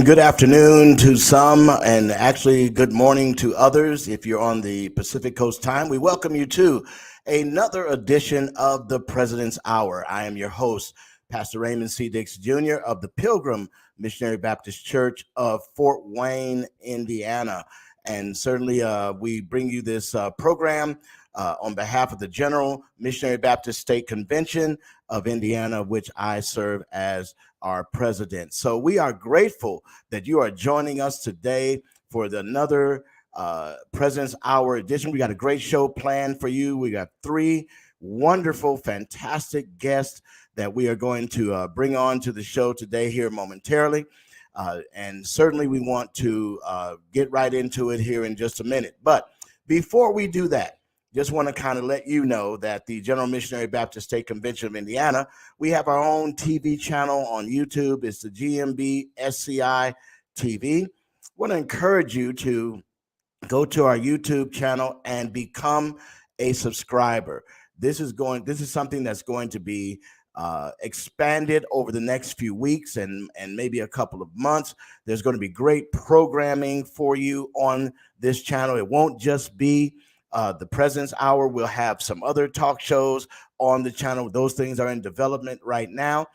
And good afternoon to some, and actually good morning to others. If you're on the Pacific Coast time, we welcome you to another edition of the President's Hour. I am your host, Pastor Raymond C. Dix Jr. of the Pilgrim Missionary Baptist Church of Fort Wayne, Indiana. And certainly we bring you this program on behalf of the General Missionary Baptist State Convention of Indiana, which I serve as our president. So we are grateful that you are joining us today for another President's Hour edition. We got a great show planned for you. We got three wonderful, fantastic guests that we are going to bring on to the show today here momentarily. And certainly we want to get right into it here in just a minute. But before we do that, just want to kind of let you know that the General Missionary Baptist State Convention of Indiana, we have our own TV channel on YouTube. It's the GMB SCI TV. I want to encourage you to go to our YouTube channel and become a subscriber. This is something that's going to be expanded over the next few weeks and maybe a couple of months. There's going to be great programming for you on this channel. It won't just be the President's Hour. We'll have some other talk shows on the channel. Those things are in development right now.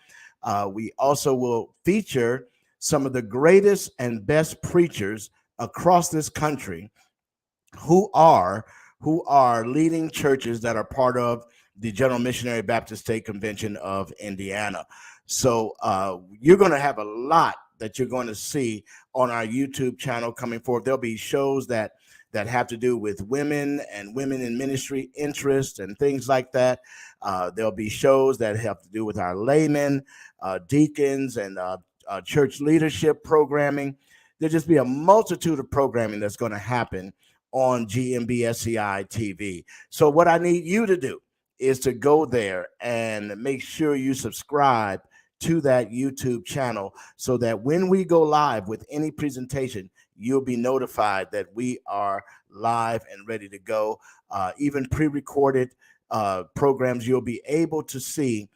We also will feature some of the greatest and best preachers across this country who are leading churches that are part of the General Missionary Baptist State Convention of Indiana. So you're going to have a lot that you're going to see on our YouTube channel coming forward. There'll be shows that have to do with women and women in ministry interest and things like that. There'll be shows that have to do with our laymen, deacons, and church leadership programming. There'll just be a multitude of programming that's going to happen on GMBSCI TV. So what I need you to do is to go there and make sure you subscribe to that YouTube channel so that when we go live with any presentation, you'll be notified that we are live and ready to go. Even pre-recorded programs you'll be able to see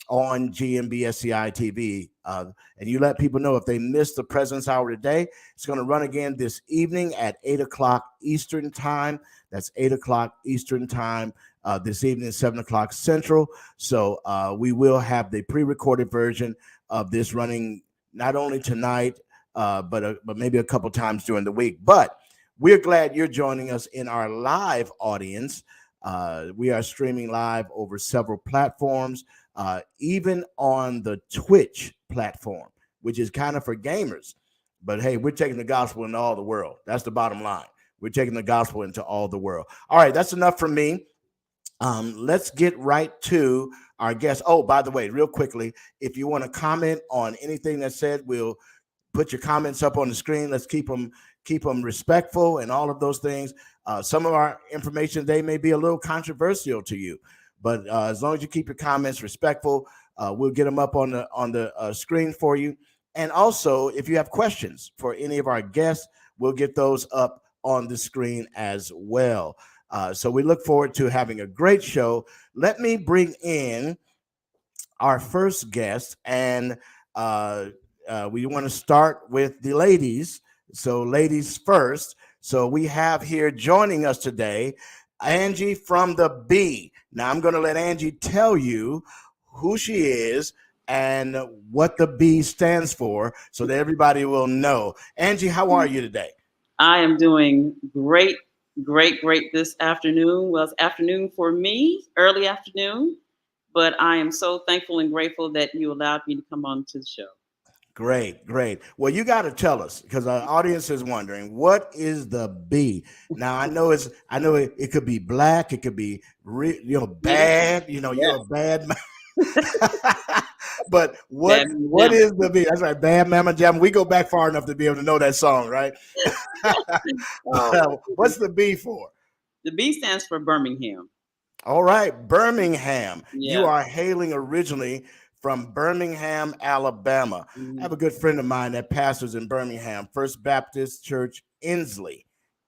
on GMBSCI TV. And you let people know if they missed the President's Hour today, it's going to run again this evening at 8 o'clock Eastern Time. That's 8 o'clock Eastern Time this evening, 7 o'clock Central. So we will have the pre-recorded version of this running not only tonight, but maybe a couple times during the week. But we're glad you're joining us in our live audience. We are streaming live over several platforms, even on the Twitch platform, which is kind of for gamers. But hey, we're taking the gospel into all the world. That's the bottom line. We're taking the gospel into all the world. All right, that's enough from me. Let's get right to our guest. Oh, by the way, real quickly, if you want to comment on anything that's said, we'll put your comments up on the screen. Let's keep them respectful and all of those things. Some of our information, they may be a little controversial to you, but as long as you keep your comments respectful, we'll get them up on the screen for you. And also, if you have questions for any of our guests, we'll get those up on the screen as well. So we look forward to having a great show. Let me bring in our first guest, and we want to start with the ladies. So ladies first. So we have here joining us today, Angie from the B. Now I'm going to let Angie tell you who she is and what the B stands for so that everybody will know. Angie, how are you today? I am doing great this afternoon. Well, it's afternoon for me, early afternoon, but I am so thankful and grateful that you allowed me to come on to the show. Great. Well, you got to tell us, because our audience is wondering, what is the B? Now, I know it could be black, it could be bad. You're a bad man. But what is the B? That's right, Bad Mama Jam. We go back far enough to be able to know that song, right? What's the B for? The B stands for Birmingham. All right, Birmingham. Yeah. You are hailing originally from Birmingham, Alabama. Mm-hmm. I have a good friend of mine that pastors in Birmingham, First Baptist Church, Inslee.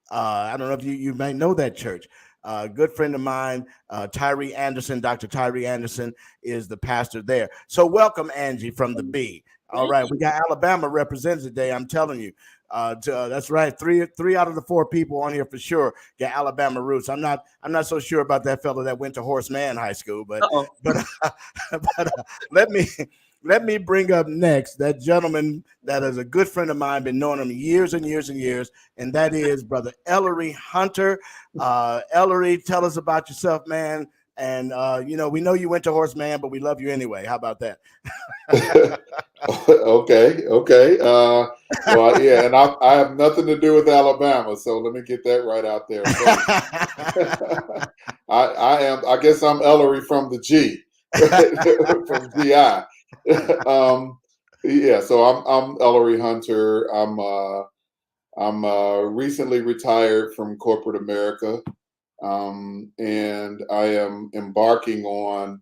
I don't know if you might know that church. A good friend of mine, Tyree Anderson, Dr. Tyree Anderson, is the pastor there. So welcome, Angie, from the B. All Thank right, we you. got Alabama represented today. I'm telling you, that's right. Three out of the four people on here for sure get Alabama roots. I'm not so sure about that fellow that went to Horace Mann High School, Uh-oh. but let me let me bring up next that gentleman that is a good friend of mine. Been knowing him years and years and years, and that is Brother Ellery Hunter. Ellery, tell us about yourself, man. And we know you went to Horace Mann, but we love you anyway. How about that? Okay, okay. Well, yeah, and I have nothing to do with Alabama, so let me get that right out there first. I guess I'm Ellery from the G, from GI. Yeah, so I'm Ellery Hunter. I'm recently retired from corporate America, and I am embarking on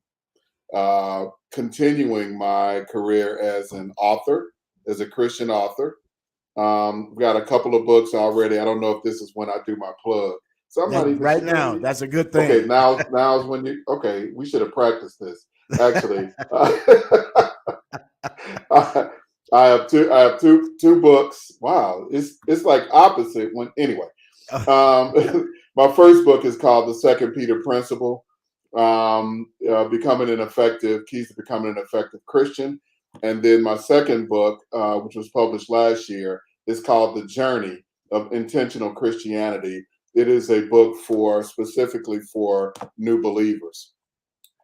continuing my career as an author, as a Christian author. Got a couple of books already. I don't know if this is when I do my plug. So I'm not That even right sure. now, that's a good Okay, thing. now is when you. Okay, we should have practiced this. Actually, I, I have two books. Wow, it's like opposite when anyway. My first book is called The Second Peter Principle, becoming an effective keys to becoming an effective Christian. And then my second book, which was published last year, is called The Journey of Intentional Christianity. It is a book for specifically for new believers.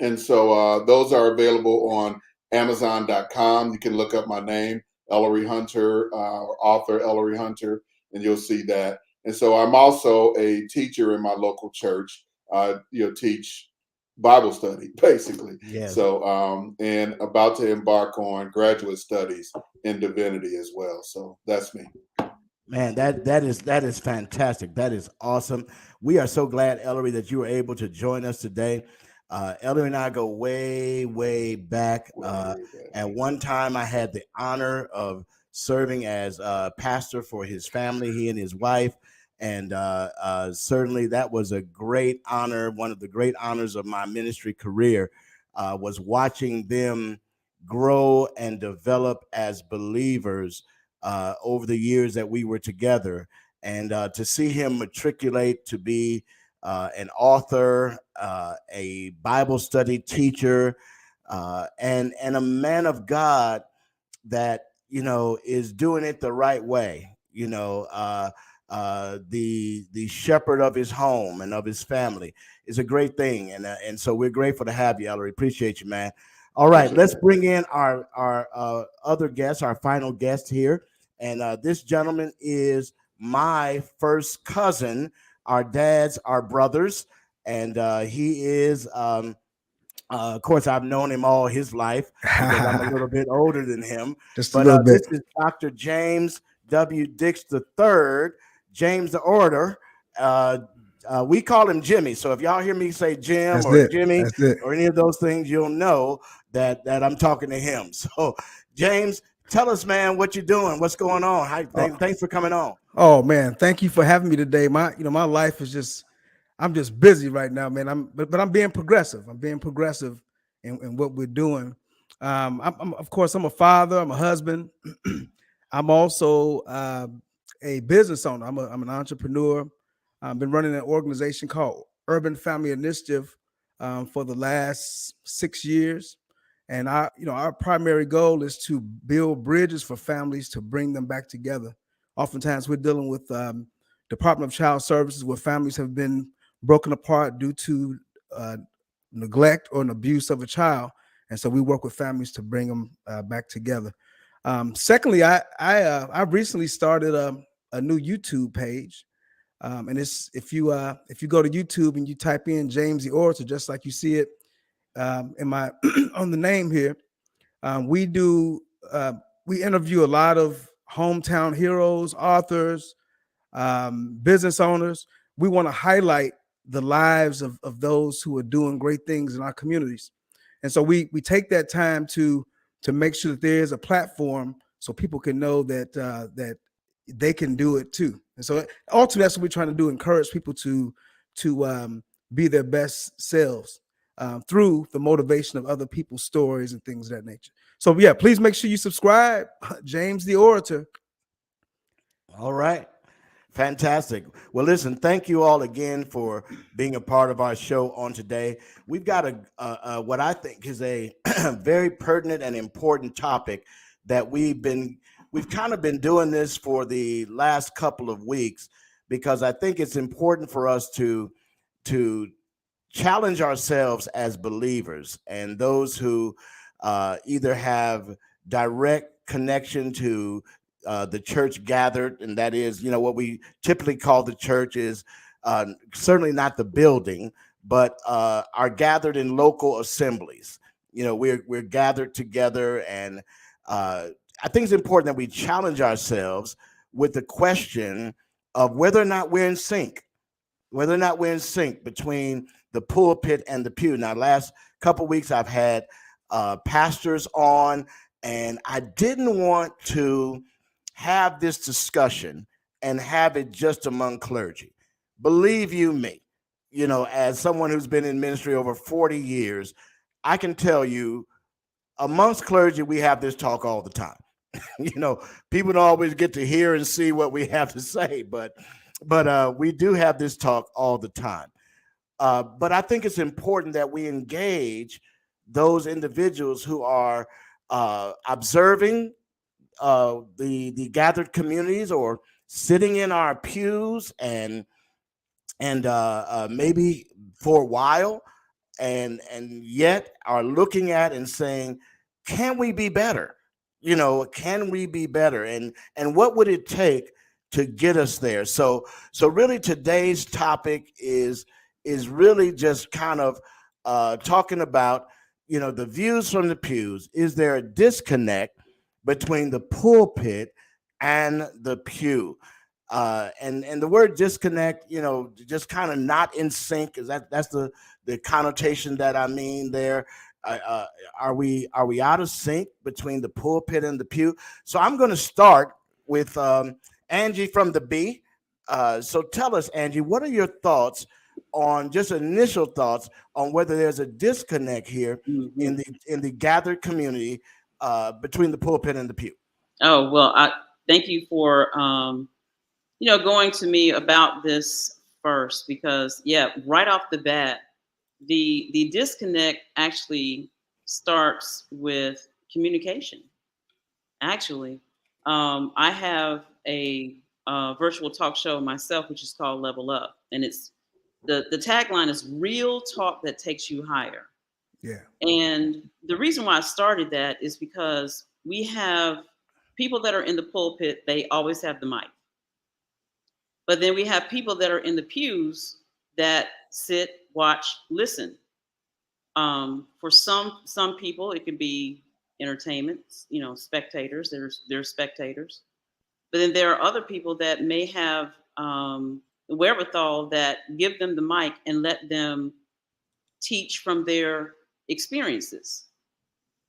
And so those are available on Amazon.com. You can look up my name, Ellery Hunter, author Ellery Hunter, and you'll see that. And so I'm also a teacher in my local church. Teach Bible study basically. Yes. So and about to embark on graduate studies in divinity as well. So that's me. Man, that is fantastic. That is awesome. We are so glad, Ellery, that you were able to join us today. Ellery and I go way, way back. At one time, I had the honor of serving as pastor for his family, he and his wife, and certainly that was a great honor. One of the great honors of my ministry career was watching them grow and develop as believers over the years that we were together. And to see him matriculate to be an author, a Bible study teacher, and a man of God that is doing it the right way. The shepherd of his home and of his family is a great thing, and so we're grateful to have you, Ellery. Appreciate you, man. All right, let's bring in our other guest, our final guest here. And this gentleman is my first cousin. Our dads are brothers, and he is, of course, I've known him all his life because I'm a little bit older than him. Just a But little bit. this is Dr. James W. Dix III, James the Orator. We call him Jimmy. So if y'all hear me say Jim That's or it. Jimmy That's it. or any of those things, you'll know that I'm talking to him. So James, tell us, man, what you're doing, what's going on. Thanks for coming on. Oh man, thank you for having me today. My life is just, I'm just busy right now, man. But I'm being progressive. I'm being progressive in what we're doing. I'm of course I'm a father. I'm a husband. I'm also a business owner. I'm an entrepreneur. I've been running an organization called Urban Family Initiative for the last 6 years. And our primary goal is to build bridges for families to bring them back together. Oftentimes, we're dealing with Department of Child Services where families have been broken apart due to neglect or an abuse of a child, and so we work with families to bring them back together. Secondly, I recently started a new YouTube page, and it's if you go to YouTube and you type in James the Orator, just like you see it in my on the name here, we interview a lot of hometown heroes, authors, business owners. We want to highlight the lives of those who are doing great things in our communities, and so we take that time to make sure that there is a platform so people can know that that they can do it too. And so ultimately, that's what we're trying to do: encourage people to be their best selves. through the motivation of other people's stories and things of that nature. So yeah, please make sure you subscribe. James the Orator. All right. Fantastic. Well, listen, thank you all again for being a part of our show on today. We've got what I think is a very pertinent and important topic that we've kind of been doing this for the last couple of weeks, because I think it's important for us to challenge ourselves as believers and those who either have direct connection to the church gathered, and that is, what we typically call the church is certainly not the building, but are gathered in local assemblies. We're gathered together, and I think it's important that we challenge ourselves with the question of whether or not we're in sync, between the pulpit and the pew. Now, last couple of weeks I've had pastors on, and I didn't want to have this discussion and have it just among clergy. Believe you me, as someone who's been in ministry over 40 years, I can tell you amongst clergy, we have this talk all the time. People don't always get to hear and see what we have to say, but we do have this talk all the time. But I think it's important that we engage those individuals who are observing the gathered communities, or sitting in our pews and maybe for a while, and yet are looking at and saying, can we be better? Can we be better? And what would it take to get us there? So really today's topic is really just kind of talking about, the views from the pews. Is there a disconnect between the pulpit and the pew? And the word disconnect, just kind of not in sync, is that's the connotation that I mean there. Are we out of sync between the pulpit and the pew? So I'm going to start with Angie from the B. So tell us, Angie, what are your thoughts on, just initial thoughts on, whether there's a disconnect here in the gathered community between the pulpit and the pew? Oh, well, I thank you for going to me about this first, because right off the bat, the disconnect actually starts with communication. Actually, I have a virtual talk show myself, which is called Level Up, and it's the tagline is real talk that takes you higher. Yeah. And the reason why I started that is because we have people that are in the pulpit, they always have the mic. But then we have people that are in the pews that sit, watch, listen. For some people, it could be entertainment, spectators. There's spectators. But then there are other people that may have the wherewithal that give them the mic and let them teach from their experiences.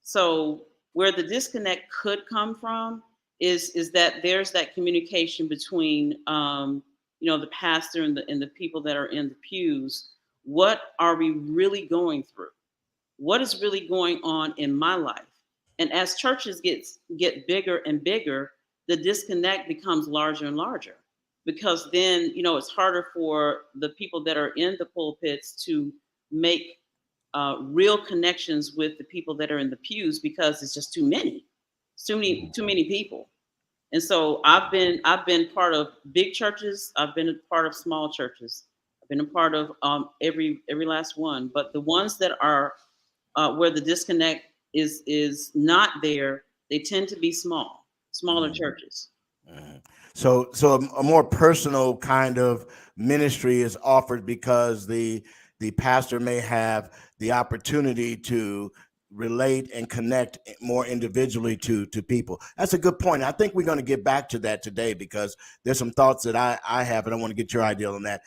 So where the disconnect could come from is that there's that communication between the pastor and the people that are in the pews. What are we really going through? What is really going on in my life? And as churches get bigger and bigger, the disconnect becomes larger and larger, because then it's harder for the people that are in the pulpits to make real connections with the people that are in the pews, because it's just too many people. And so I've been part of big churches. I've been a part of small churches. I've been a part of every last one. But the ones that are where the disconnect is not there, they tend to be smaller churches. So a more personal kind of ministry is offered, because the pastor may have the opportunity to relate and connect more individually to people. That's a good point. I think we're going to get back to that today, because there's some thoughts that I have, and I want to get your idea on that.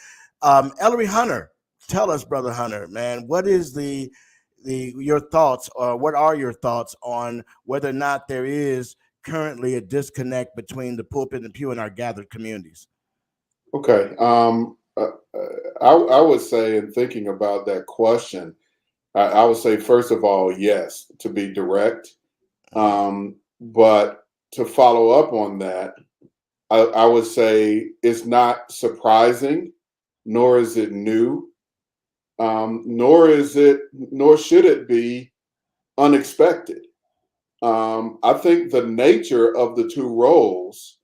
Ellery Hunter, tell us, Brother Hunter, man, what is your thoughts, or what are your thoughts on whether or not there is currently a disconnect between the pulpit and the pew in our gathered communities? Okay. I would say, in thinking about that question, I would say, first of all, yes, to be direct. But to follow up on that, I would say it's not surprising, nor is it new, nor should it be unexpected. I think the nature of the two roles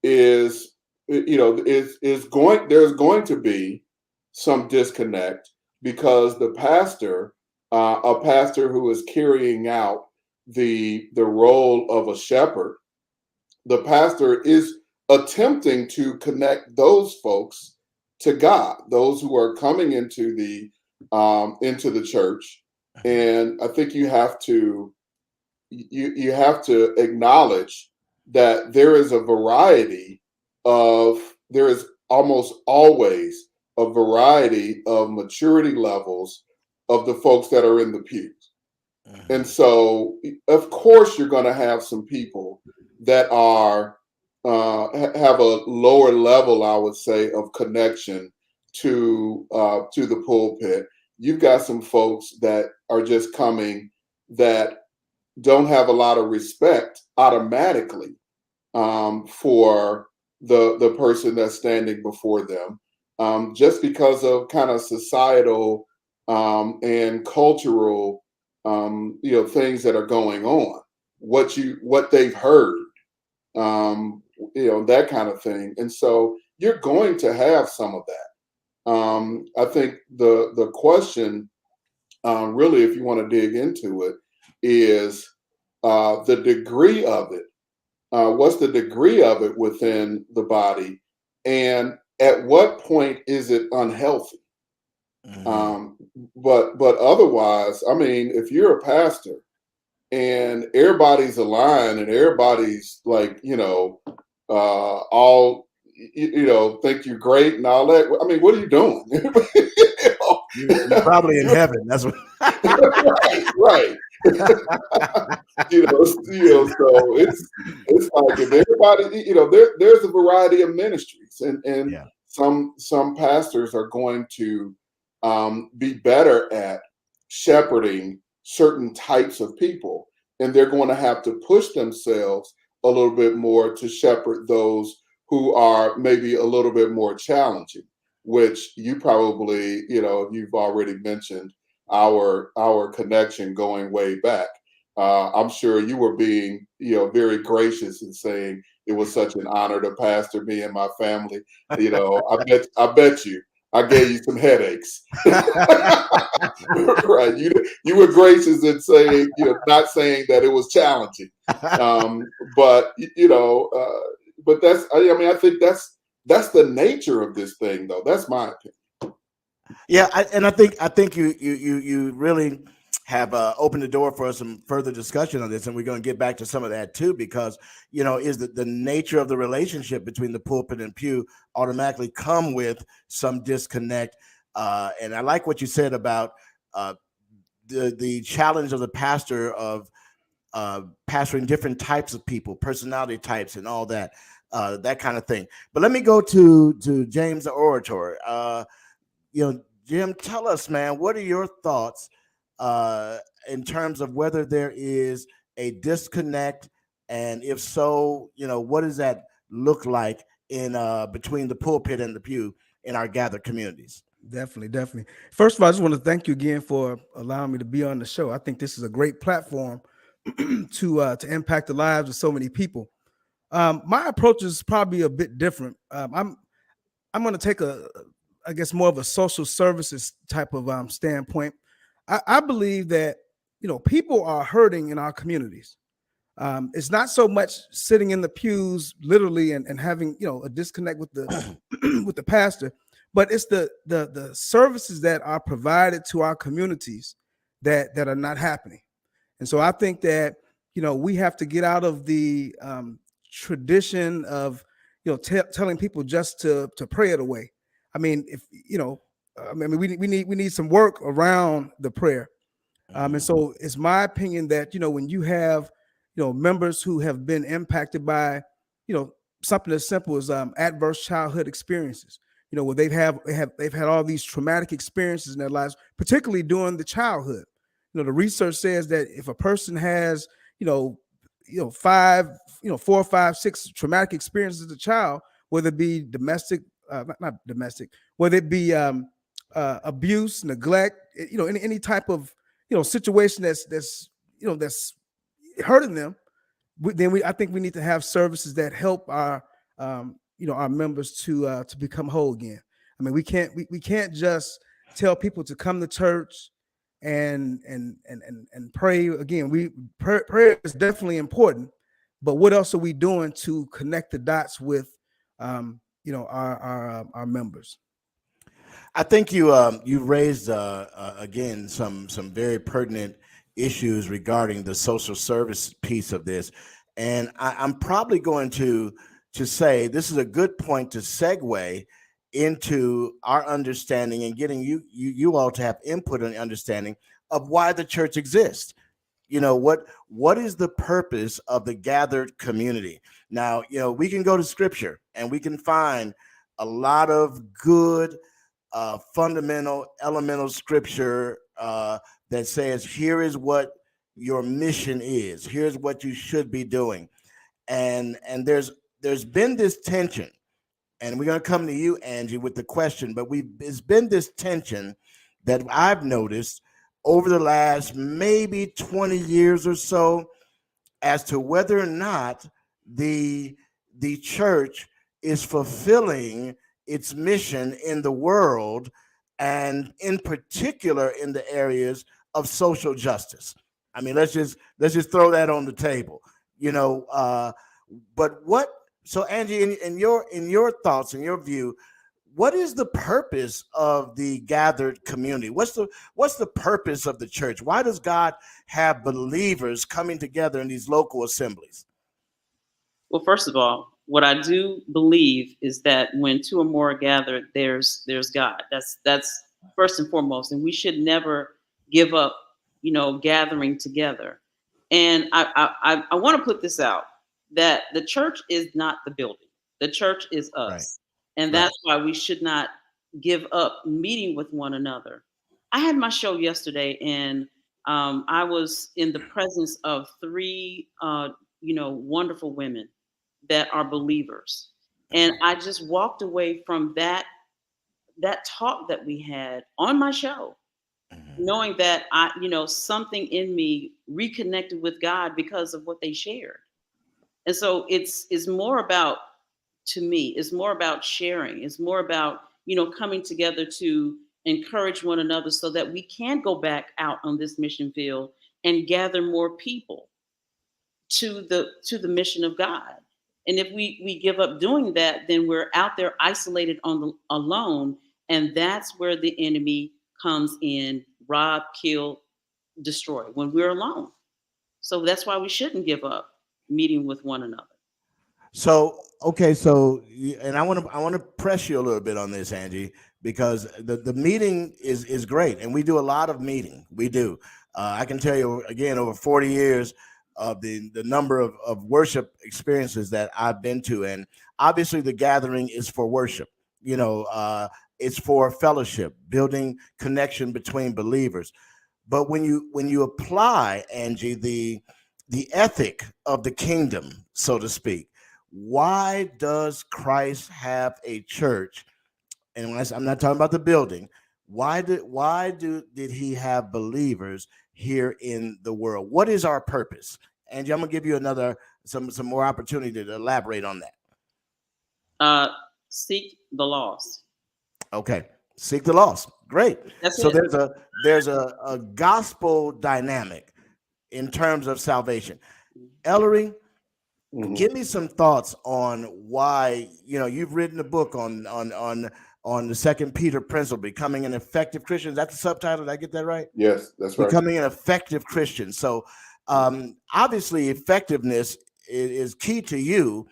is, there's going to be some disconnect because a pastor who is carrying out the role of a shepherd, the pastor is attempting to connect those folks to God, those who are coming into the church. And I think you have to acknowledge that there is almost always a variety of maturity levels of the folks that are in the pews. And so, of course, you're going to have some people that are have a lower level, I would say, of connection to the pulpit. You've got some folks that are just coming that don't have a lot of respect automatically for the person that's standing before them, just because of kind of societal and cultural things that are going on, what they've heard, that kind of thing. And so you're going to have some of that. I think the question, really, if you want to dig into it, is the degree of it. What's the degree of it within the body, and at what point is it unhealthy? But otherwise, I mean, if you're a pastor and everybody's aligned and everybody's like, all think you're great and all that, I mean, what are you doing? You're probably in heaven. That's what. right. So it's like if everybody, there's a variety of ministries, and some pastors are going to be better at shepherding certain types of people, and they're going to have to push themselves a little bit more to shepherd those who are maybe a little bit more challenging, which you probably, you've already mentioned our connection going way back. I'm sure you were being, very gracious in saying it was such an honor to pastor me and my family. I bet you I gave you some headaches. Right. You were gracious in saying, not saying that it was challenging. But that's, I think that's the nature of this thing, though. That's my opinion. Yeah, I think you really have opened the door for some further discussion on this, and we're going to get back to some of that too, because is the nature of the relationship between the pulpit and pew automatically come with some disconnect, and I like what you said about the challenge of the pastor of pastoring different types of people, personality types, and all that kind of thing. But let me go to James the orator. Jim, tell us, man, what are your thoughts in terms of whether there is a disconnect, and if so, what does that look like in between the pulpit and the pew in our gathered communities? Definitely. First of all, I just want to thank you again for allowing me to be on the show. I think this is a great platform to impact the lives of so many people. My approach is probably a bit different. I'm going to take I guess more of a social services type of standpoint. I believe that people are hurting in our communities. It's not so much sitting in the pews literally and having a disconnect with the with the pastor, but it's the services that are provided to our communities that are not happening. And so I think that we have to get out of the tradition of telling people just to pray it away. I mean, if we need some work around the prayer, and so it's my opinion that when you have members who have been impacted by something as simple as adverse childhood experiences, where they've had all these traumatic experiences in their lives, particularly during the childhood. the research says that if a person has, 5, 4, 5, 6 traumatic experiences as a child, whether it be domestic, not domestic, whether it be abuse, neglect, any type of, situation that's hurting them, I think we need to have services that help our our members to become whole again. I mean, we can't just tell people to come to church and pray again. Prayer is definitely important, but what else are we doing to connect the dots with our members? I think you raised again some very pertinent issues regarding the social service piece of this, and I'm probably going to say this is a good point to segue into our understanding and getting you all to have input and understanding of why the church exists. What is the purpose of the gathered community? Now, we can go to scripture and we can find a lot of good fundamental elemental scripture that says, here is what your mission is, here's what you should be doing, and there's been this tension, and we're going to come to you, Angie, with the question, but it's been this tension that I've noticed over the last maybe 20 years or so as to whether or not the church is fulfilling its mission in the world, and in particular in the areas of social justice. I mean, let's just throw that on the table, but so Angie, in your thoughts, in your view, what is the purpose of the gathered community? What's the purpose of the church? Why does God have believers coming together in these local assemblies? Well, first of all, what I do believe is that when two or more are gathered, there's God. That's first and foremost, and we should never give up, gathering together. And I want to put this out, that the church is not the building. The church is us. Right. And that's why we should not give up meeting with one another. I had my show yesterday, and I was in the presence of 3, wonderful women that are believers. And I just walked away from that talk that we had on my show, knowing that something in me reconnected with God because of what they shared. And so it's more about, to me, it's more about sharing. It's more about, coming together to encourage one another so that we can go back out on this mission field and gather more people to the mission of God. And if we give up doing that, then we're out there isolated alone. And that's where the enemy comes in, rob, kill, destroy, when we're alone. So that's why we shouldn't give up meeting with one another. So, okay. So, and I want to press you a little bit on this, Angie, because the meeting is great. And we do a lot of meeting. We do. I can tell you again, over 40 years of the number of worship experiences that I've been to. And obviously the gathering is for worship, it's for fellowship, building connection between believers. But when you apply, Angie, the ethic of the kingdom, so to speak, why does Christ have a church? And I'm not talking about the building. Why did he have believers here in the world? What is our purpose? Angie, I'm gonna give you some more opportunity to elaborate on that. Seek the lost. Okay, seek the lost. Great. That's so it. there's a gospel dynamic in terms of salvation. Ellery, give me some thoughts on why, you've written a book on the 2 Peter principle, becoming an effective Christian. Is that the subtitle? Did I get that right? Yes, that's right. Becoming an effective Christian. So obviously effectiveness is key to you,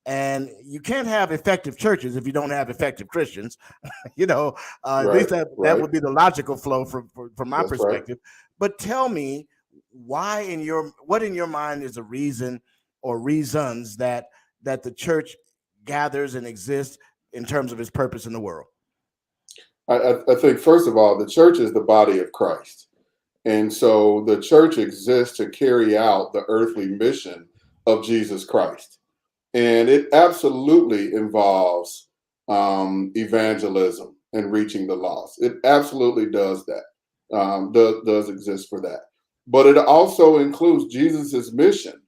and you can't have effective churches if you don't have effective Christians. At least that would be the logical flow from my perspective. Right. But tell me, what in your mind is a reason or reasons that the church gathers and exists in terms of its purpose in the world? I think, first of all, the church is the body of Christ. And so the church exists to carry out the earthly mission of Jesus Christ. And it absolutely involves evangelism and reaching the lost. It absolutely does that, does exist for that. But it also includes Jesus's mission.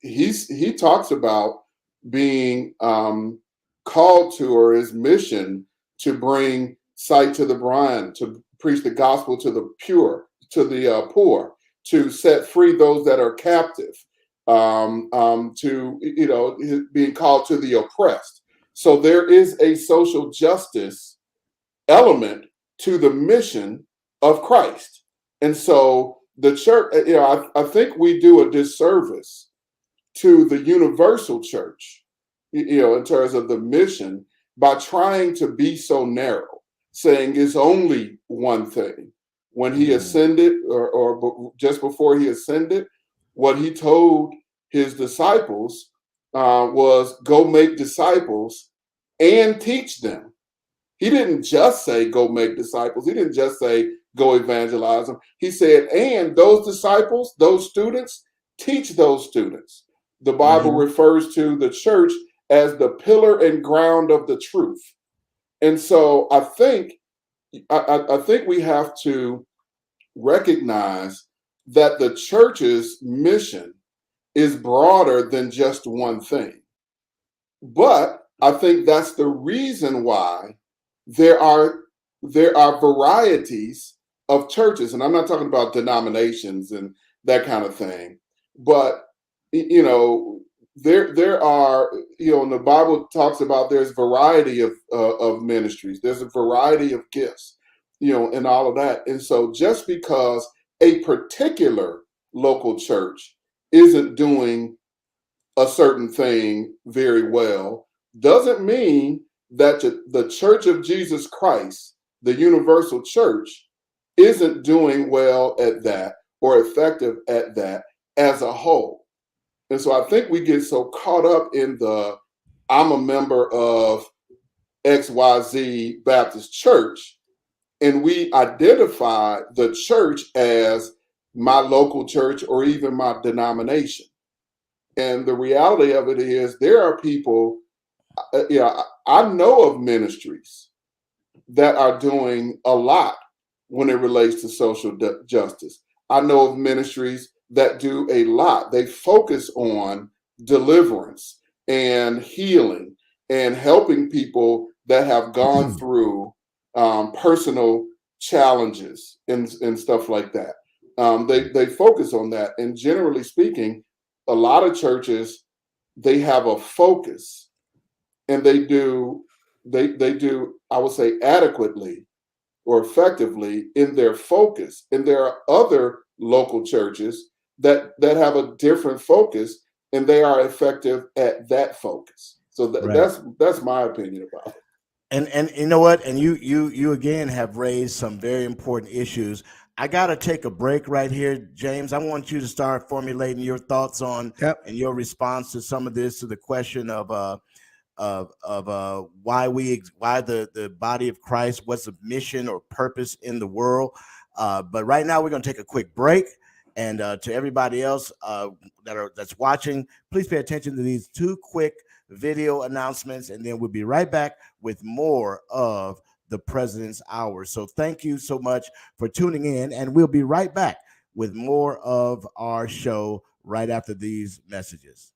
He talks about being called to, or his mission, to bring sight to the blind, to preach the gospel to the poor, to set free those that are captive, to being called to the oppressed. So there is a social justice element to the mission of Christ. And so the church, I think we do a disservice to the universal church, in terms of the mission, by trying to be so narrow, saying it's only one thing. When he ascended, or just before he ascended, what he told his disciples was, go make disciples and teach them. He didn't just say, go make disciples. He didn't just say, go evangelize them. He said, and those disciples, those students, teach those students. The Bible refers to the church as the pillar and ground of the truth. And so I think we have to recognize that the church's mission is broader than just one thing. But I think that's the reason why there are varieties of churches, and I'm not talking about denominations and that kind of thing, but there are, and the Bible talks about there's variety of ministries, there's a variety of gifts, and all of that. And so just because a particular local church isn't doing a certain thing very well doesn't mean that the Church of Jesus Christ, the universal church, isn't doing well at that or effective at that as a whole. And so I think we get so caught up in I'm a member of XYZ Baptist Church, and we identify the church as my local church or even my denomination. And the reality of it is there are people, I know of ministries that are doing a lot when it relates to social justice. I know of ministries that do a lot. They focus on deliverance and healing and helping people that have gone through personal challenges and stuff like that. They focus on that. And generally speaking, a lot of churches, they have a focus, and they do, I would say, adequately or effectively in their focus. And there are other local churches that have a different focus, and they are effective at that focus. So that's my opinion about it. And you know what? And you again have raised some very important issues. I got to take a break right here, James. I want you to start formulating your thoughts on and your response to some of this, to the question of why the body of Christ, what's the mission or purpose in the world. But right now we're going to take a quick break. And to everybody else that's watching, please pay attention to these two quick video announcements, and then we'll be right back with more of the President's Hour. So thank you so much for tuning in, and we'll be right back with more of our show right after these messages.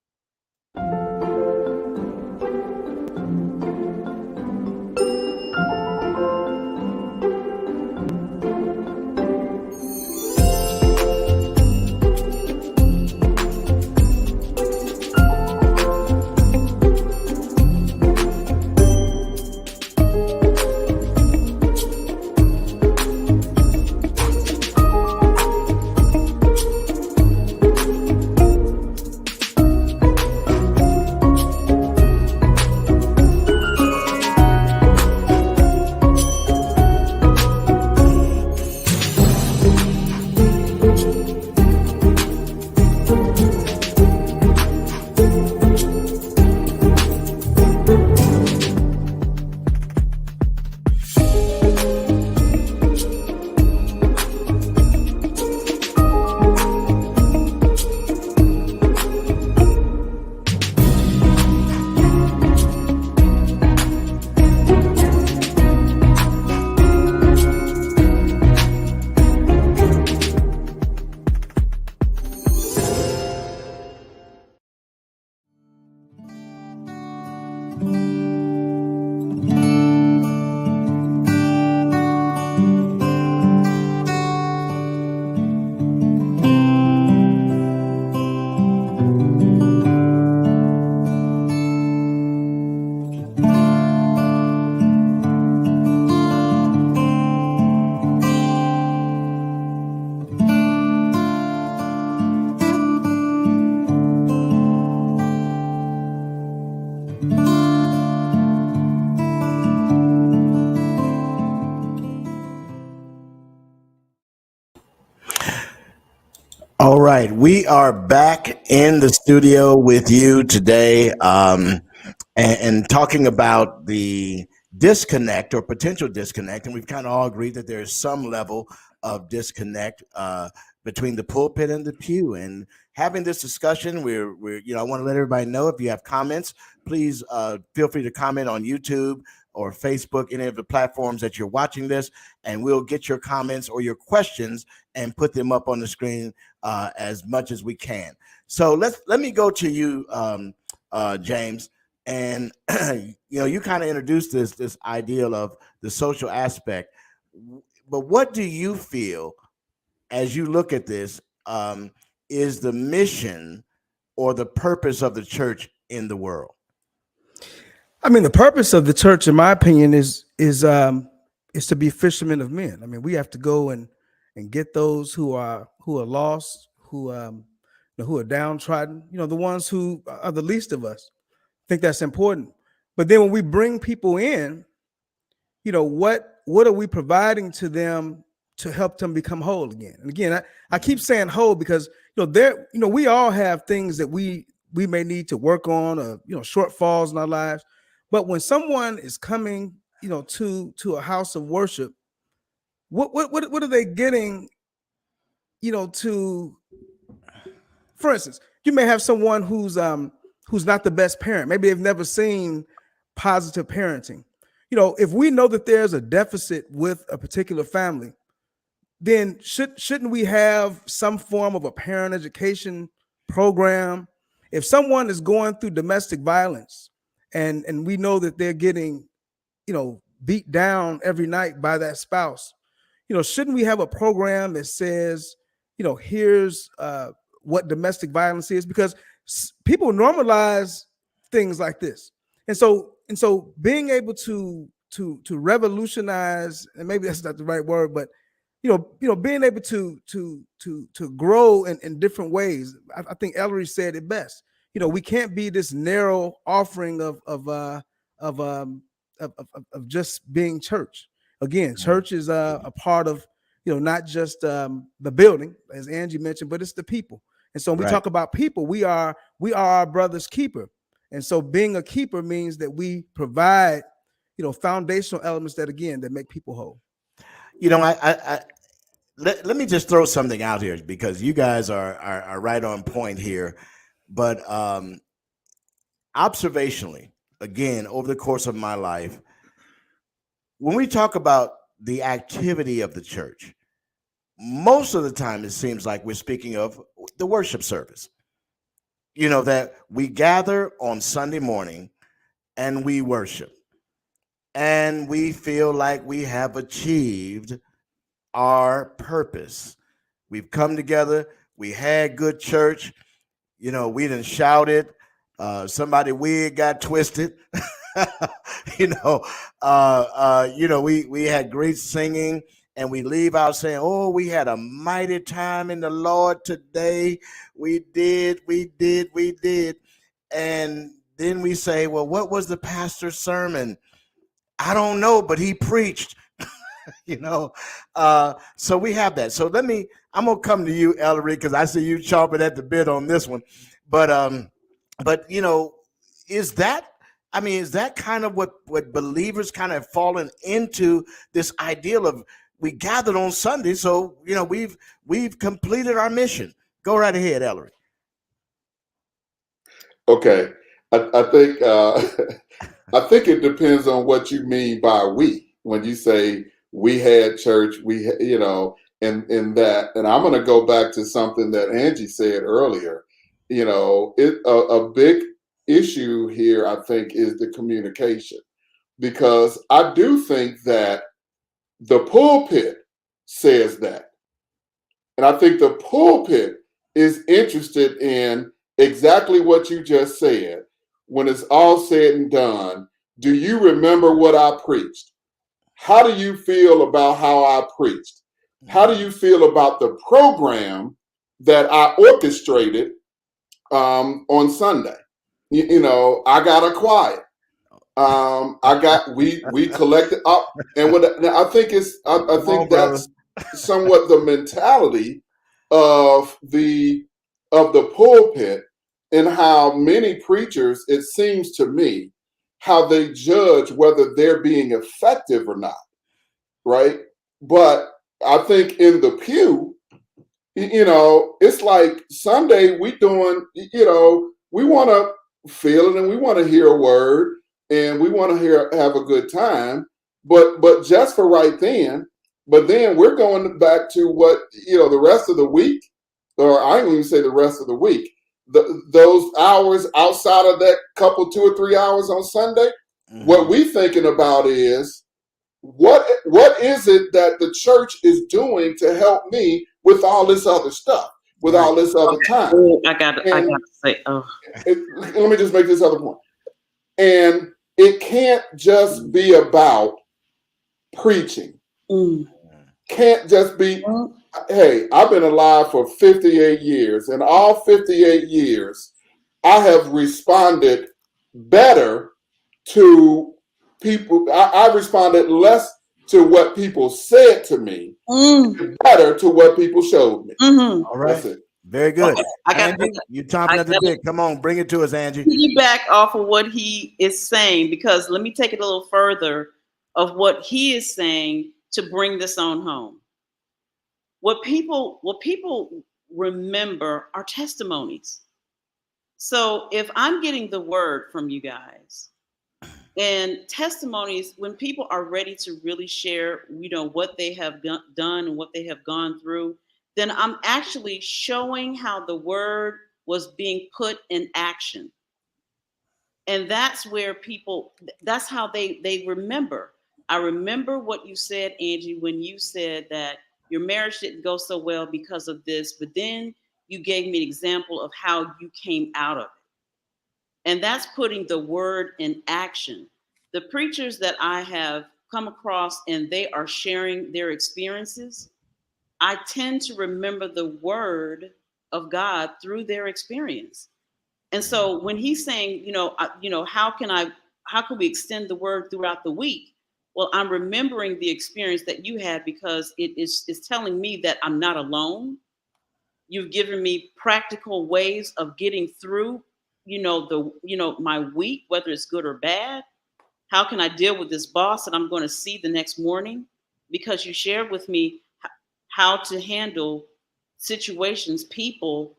All right, we are back in the studio with you today, and talking about the disconnect or potential disconnect, and we've kind of all agreed that there is some level of disconnect between the pulpit and the pew. And having this discussion, I want to let everybody know, if you have comments, please feel free to comment on YouTube or Facebook, any of the platforms that you're watching this, and we'll get your comments or your questions and put them up on the screen as much as we can. So let me go to you, James, and you kind of introduced this ideal of the social aspect. But what do you feel as you look at this is the mission or the purpose of the church in the world? I mean, the purpose of the church, in my opinion, is to be fishermen of men. I mean, we have to go and get those who are lost, who are downtrodden. The ones who are the least of us. I think that's important. But then when we bring people in, what are we providing to them to help them become whole again? And again, I keep saying whole because we all have things that we may need to work on, or shortfalls in our lives. But when someone is coming, to a house of worship, what are they getting? For instance, you may have someone who's not the best parent. Maybe they've never seen positive parenting. If we know that there's a deficit with a particular family, then shouldn't we have some form of a parent education program? If someone is going through domestic violence and we know that they're getting, beat down every night by that spouse, shouldn't we have a program that says, here's what domestic violence is? Because people normalize things like this. And so being able to revolutionize, and maybe that's not the right word, but being able to grow in different ways. I think Ellery said it best. We can't be this narrow offering of just being church. Again, church is a part of not just the building, as Angie mentioned, but it's the people. And so when we talk about people, we are our brother's keeper. And so being a keeper means that we provide foundational elements that make people whole. Let me just throw something out here, because you guys are right on point here. But observationally, again, over the course of my life, when we talk about the activity of the church, most of the time it seems like we're speaking of the worship service. That we gather on Sunday morning and we worship, and we feel like we have achieved our purpose. We've come together, we had good church, we done shouted, somebody wig got twisted. We had great singing, and we leave out saying, oh, we had a mighty time in the Lord today. We did. And then we say, well, what was the pastor's sermon? I don't know, but he preached. So we have that. So I'm gonna come to you, Ellery, because I see you chomping at the bit on this one. But is that kind of what believers kind of fallen into, this ideal of we gathered on Sunday, so we've completed our mission? Go right ahead, Ellery. Okay, I think I think it depends on what you mean by we. When you say we had church, in that, and I'm going to go back to something that Angie said earlier. A big issue here, I think, is the communication, because I do think that the pulpit says that, and I think the pulpit is interested in exactly what you just said. When it's all said and done, do you remember what I preached? How do you feel about how I preached? How do you feel about the program that I orchestrated on Sunday? I got a choir. We collected up, and I think that's somewhat the mentality of the pulpit and how many preachers, it seems to me, how they judge whether they're being effective or not, right? But I think in the pew, it's like Sunday we doing, we want to feel it and we want to hear a word and we want to have a good time, but just for right then. But then we're going back to what, the rest of the week, or I ain't even say the rest of the week, those hours outside of that couple 2 or 3 hours on Sunday, what we thinking about is what is it that the church is doing to help me with all this other stuff, with all this other time. I got to say, let me just make this other point. And it can't just be about preaching. Can't just be, hey, I've been alive for 58 years, and all 58 years, I have responded better to people. I responded less to what people said to me, better to what people showed me. All right. That's it. Very good. Angie, you chomping at the bit. Come on, bring it to us, Angie. Piggyback off of what he is saying, because let me take it a little further of what he is saying to bring this on home. What people remember are testimonies. So if I'm getting the word from you guys and testimonies, when people are ready to really share, what they have done and what they have gone through, then I'm actually showing how the word was being put in action. And that's where that's how they remember. I remember what you said, Angie, when you said that your marriage didn't go so well because of this, but then you gave me an example of how you came out of it. And that's putting the word in action. The preachers that I have come across and they are sharing their experiences, I tend to remember the word of God through their experience. And so when he's saying, how can we extend the word throughout the week? Well, I'm remembering the experience that you had because it's telling me that I'm not alone. You've given me practical ways of getting through, my week, whether it's good or bad. How can I deal with this boss that I'm going to see the next morning? Because you shared with me how to handle situations, people,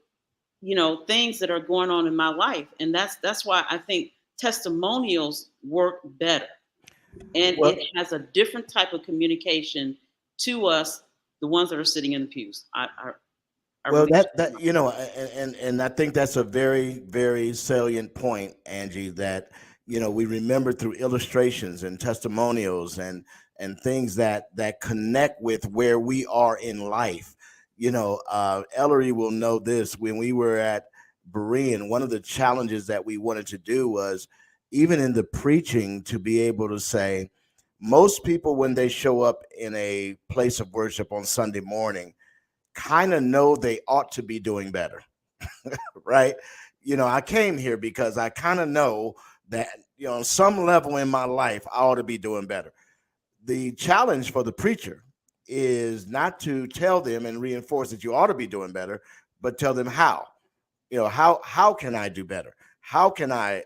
things that are going on in my life. And that's why I think testimonials work better. And it has a different type of communication to us, the ones that are sitting in the pews. And I think that's a very, very salient point, Angie, that, we remember through illustrations and testimonials and things that connect with where we are in life. Ellery will know this. When we were at Berean, one of the challenges that we wanted to do was, even in the preaching, to be able to say, most people, when they show up in a place of worship on Sunday morning, kind of know they ought to be doing better, right? I came here because I kind of know that, on some level in my life, I ought to be doing better. The challenge for the preacher is not to tell them and reinforce that you ought to be doing better, but tell them how. How can I do better? How can I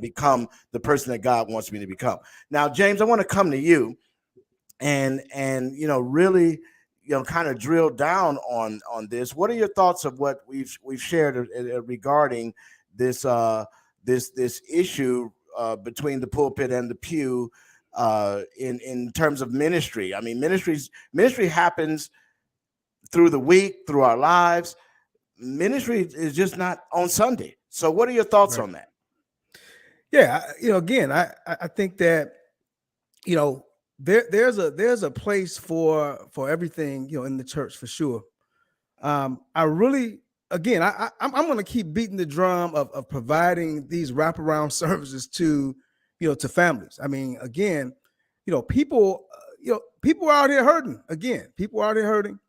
become the person that God wants me to become? Now, James, I want to come to you and really kind of drill down on this. What are your thoughts of what we've shared regarding this this issue between the pulpit and the pew in terms of ministry? I mean, ministry happens through the week, through our lives. Ministry is just not on Sunday. So what are your thoughts on that? Yeah, again, I think that, there's a place for everything, in the church, for sure. I really, again, I'm going to keep beating the drum of providing these wraparound services to families. I mean, again, people are out here hurting. Again, people are out here hurting.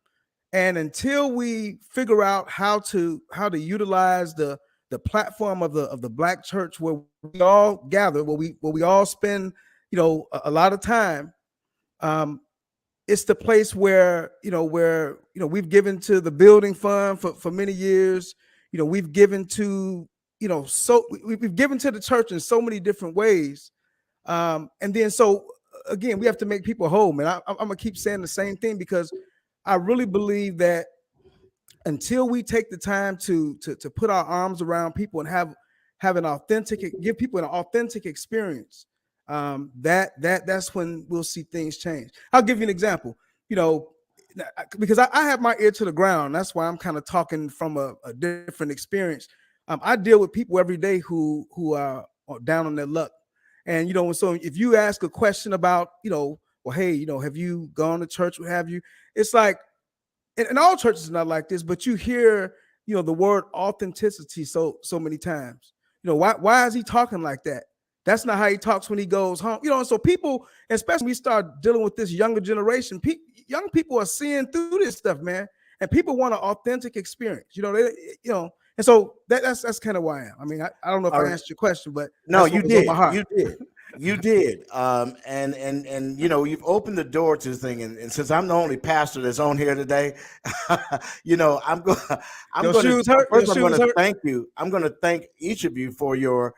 And until we figure out how to utilize the platform of the Black church, where we all gather, where we all spend, a lot of time, it's the place where we've given to the building fund for many years. We've given to we've given to the church in so many different ways. And then so again, we have to make people whole, man. I'm gonna keep saying the same thing because I really believe that until we take the time to put our arms around people and give people an authentic experience, that's when we'll see things change. I'll give you an example. Because I have my ear to the ground. That's why I'm kind of talking from a different experience. I deal with people every day who are down on their luck. And, so if you ask a question about, well, hey, have you gone to church? What have you? It's like, and all churches are not like this, but you hear, the word authenticity so many times. Why is he talking like that? That's not how he talks when he goes home. And so people, especially when we start dealing with this younger generation, young people are seeing through this stuff, man. And people want an authentic experience, and so that's kind of why I am. I mean, I don't know if I answered your question, but no, you did. You did. And you've opened the door to this thing. And since I'm the only pastor that's on here today, I'm going to thank you. I'm going to thank each of you for your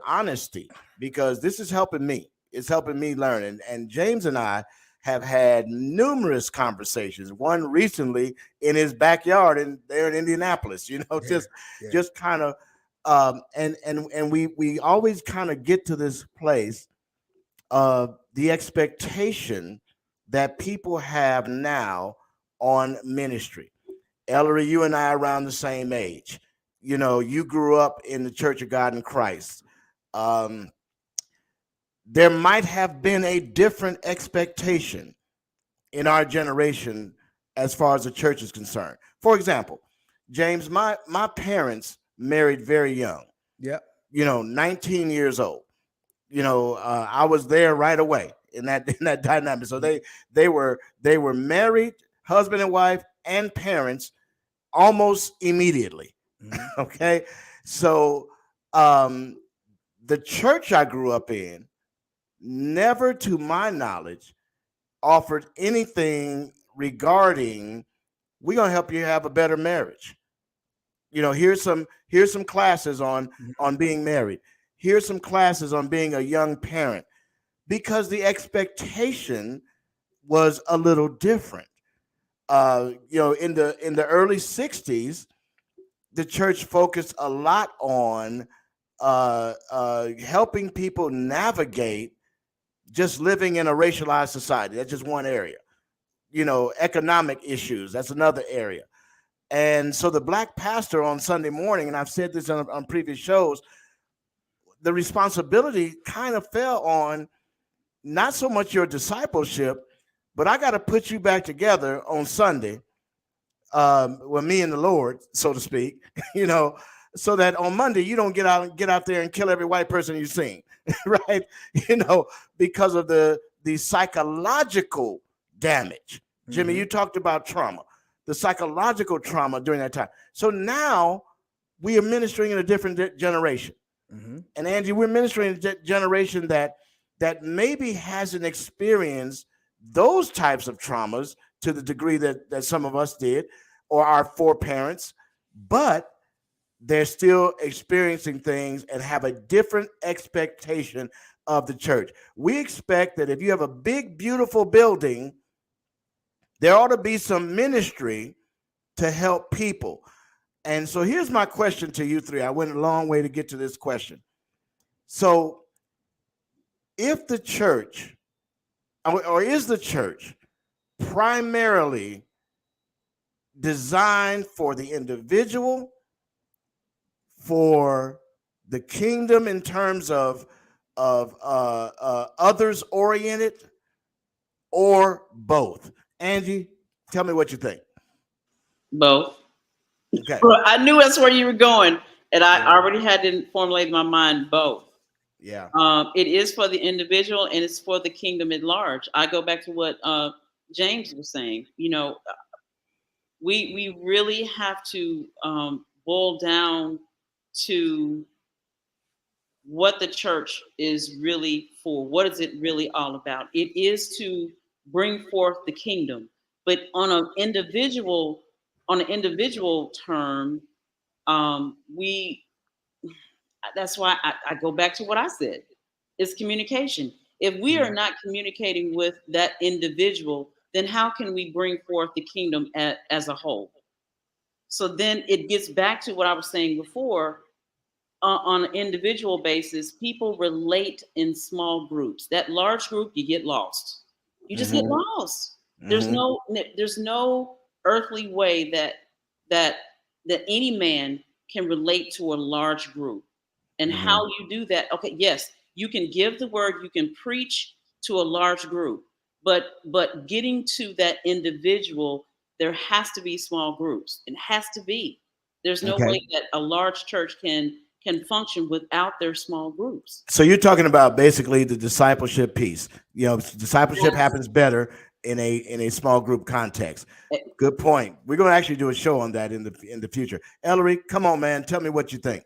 honesty, because this is helping me. It's helping me learn. And James and I have had numerous conversations. One recently in his backyard there in Indianapolis. Just kind of. And we always kind of get to this place of the expectation that people have now on ministry. Ellery, you and I are around the same age. You grew up in the Church of God in Christ. There might have been a different expectation in our generation as far as the church is concerned. For example, James, my parents married very young. Yeah. 19 years old. I was there right away in that dynamic. So they were married, husband and wife, and parents almost immediately. Mm-hmm. Okay. So the church I grew up in never, to my knowledge, offered anything regarding, we're going to help you have a better marriage. Here's some classes on being married. Here's some classes on being a young parent, because the expectation was a little different. In the early 60s, the church focused a lot on helping people navigate just living in a racialized society. That's just one area. Economic issues, that's another area. And so the Black pastor on Sunday morning, and I've said this on previous shows, the responsibility kind of fell on not so much your discipleship, but I got to put you back together on Sunday, with me and the Lord, so to speak, so that on Monday you don't get out there and kill every white person you've seen, right? Because of the psychological damage. Jimmy, you talked about trauma, the psychological trauma during that time. So now we are ministering in a different generation. Mm-hmm. And Angie, we're ministering in a generation that maybe hasn't experienced those types of traumas to the degree that some of us did, or our foreparents, but they're still experiencing things and have a different expectation of the church. We expect that if you have a big, beautiful building, there ought to be some ministry to help people. And so here's my question to you three. I went a long way to get to this question. So if the church, or is the church primarily designed for the individual, for the kingdom in terms of others oriented, or both? Angie, tell me what you think. Both. Okay. I knew that's where you were going, and I already had to formulate in my mind both. Yeah. It is for the individual and it's for the kingdom at large. I go back to what James was saying. We really have to boil down to what the church is really for. What is it really all about? It is to bring forth the kingdom. But on an individual term, we that's why I go back to what I said. It's communication. If we are not communicating with that individual, then how can we bring forth the kingdom as a whole? So then it gets back to what I was saying before. On an individual basis, people relate in small groups. That large group, you get lost. You just get lost. There's no earthly way that any man can relate to a large group. And how you do that? Okay, yes, you can give the word, you can preach to a large group, but getting to that individual, there has to be small groups. It has to be. There's no way that a large church can function without their small groups. So you're talking about basically the discipleship piece. Discipleship happens better in a small group context. Good point. We're going to actually do a show on that in the future. Ellery, come on, man. Tell me what you think.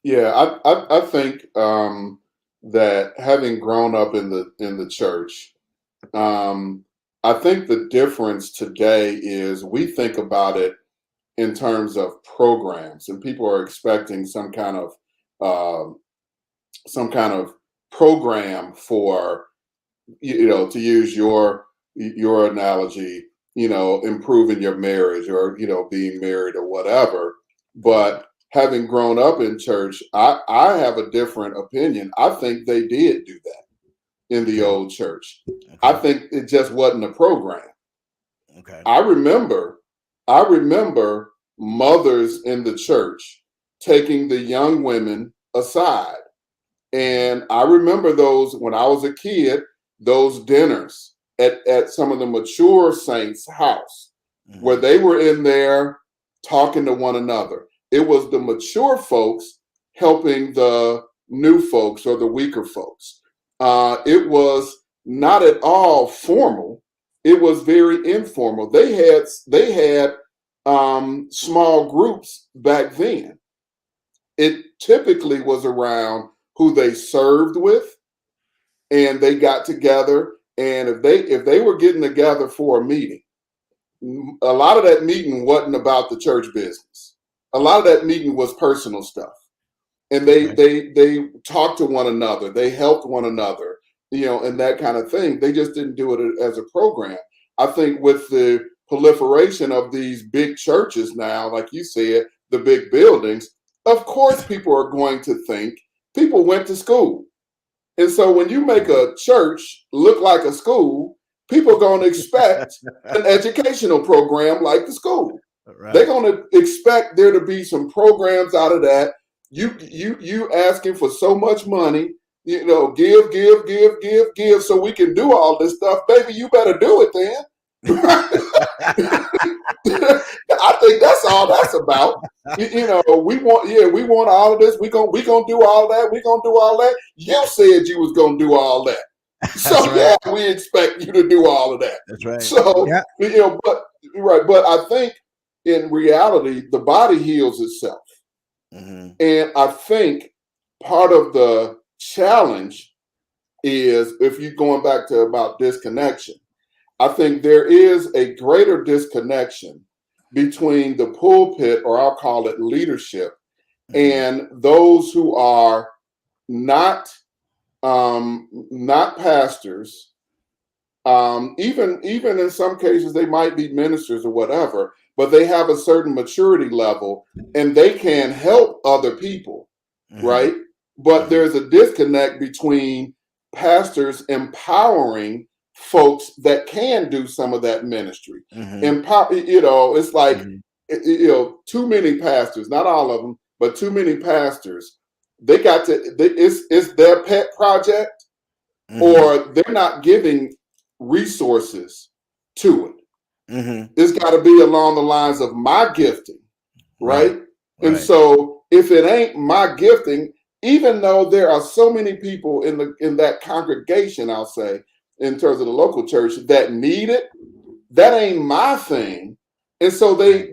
Yeah, I think that having grown up in the church, I think the difference today is we think about it in terms of programs, and people are expecting some kind of program for, to use your analogy, improving your marriage or being married or whatever. But having grown up in church, I have a different opinion. I think they did do that in the old church. Okay. I think it just wasn't a program. Okay. I remember mothers in the church taking the young women aside. And I remember those when I was a kid, those dinners at some of the mature saints' house, where they were in there talking to one another. It was the mature folks helping the new folks or the weaker folks. It was not at all formal. It was very informal. They had small groups back then. It typically was around who they served with, and they got together. And if they were getting together for a meeting, a lot of that meeting wasn't about the church business. A lot of that meeting was personal stuff, and they talked to one another. They helped one another, and that kind of thing. They just didn't do it as a program. I think with the proliferation of these big churches now, like you said, the big buildings, of course people are going to think people went to school. And so when you make a church look like a school, people are going to expect an educational program like the school. Right. They're going to expect there to be some programs out of that. You asking for so much money, give, so we can do all this stuff. Baby, you better do it then. I think that's all that's about. We want all of this. We gonna do all that. We gonna do all that. You said you was gonna do all that. So right. Yeah, we expect you to do all of that. That's right. So but I think in reality, the body heals itself. Mm-hmm. And I think part of the challenge is, if you're going back to about disconnection, I think there is a greater disconnection between the pulpit, or I'll call it leadership, and those who are not pastors. Even in some cases, they might be ministers or whatever, but they have a certain maturity level and they can help other people, right? But there's a disconnect between pastors empowering folks that can do some of that ministry. It's like, too many pastors, not all of them, but too many pastors, it's their pet project, or they're not giving resources to it. It's got to be along the lines of my gifting, right? And so if it ain't my gifting, even though there are so many people in that congregation, I'll say, in terms of the local church, that need it, that ain't my thing. And so they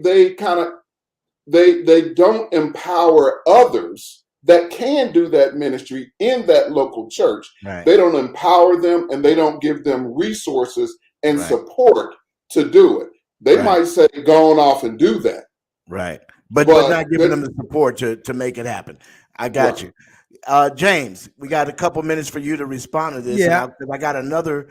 don't empower others that can do that ministry in that local church. Right. They don't empower them, and they don't give them resources and Right. support to do it. They Right. might say, go on off and do that. Right. But But not giving them the support to make it happen. I got Right. you. James, we got a couple minutes for you to respond to this. Yeah. And I got another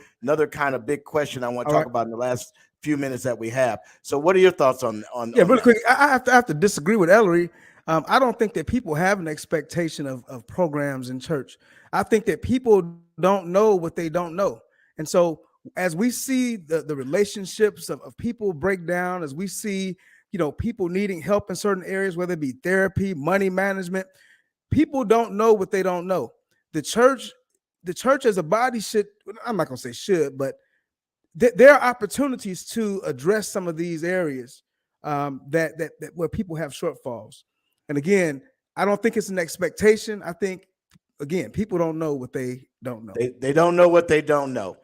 kind of big question I want to All talk right. about in the last few minutes that we have. So what are your thoughts on Yeah, on really that? quick. I have to disagree with Ellery. I don't think that people have an expectation of programs in church. I think that people don't know what they don't know. And so as we see the relationships of people break down, as we see, people needing help in certain areas, whether it be therapy, money management, people don't know what they don't know. The church as a body should, I'm not gonna say should, but there are opportunities to address some of these areas that where people have shortfalls. And again, I don't think it's an expectation. I think, again, people don't know what they don't know. They don't know what they don't know.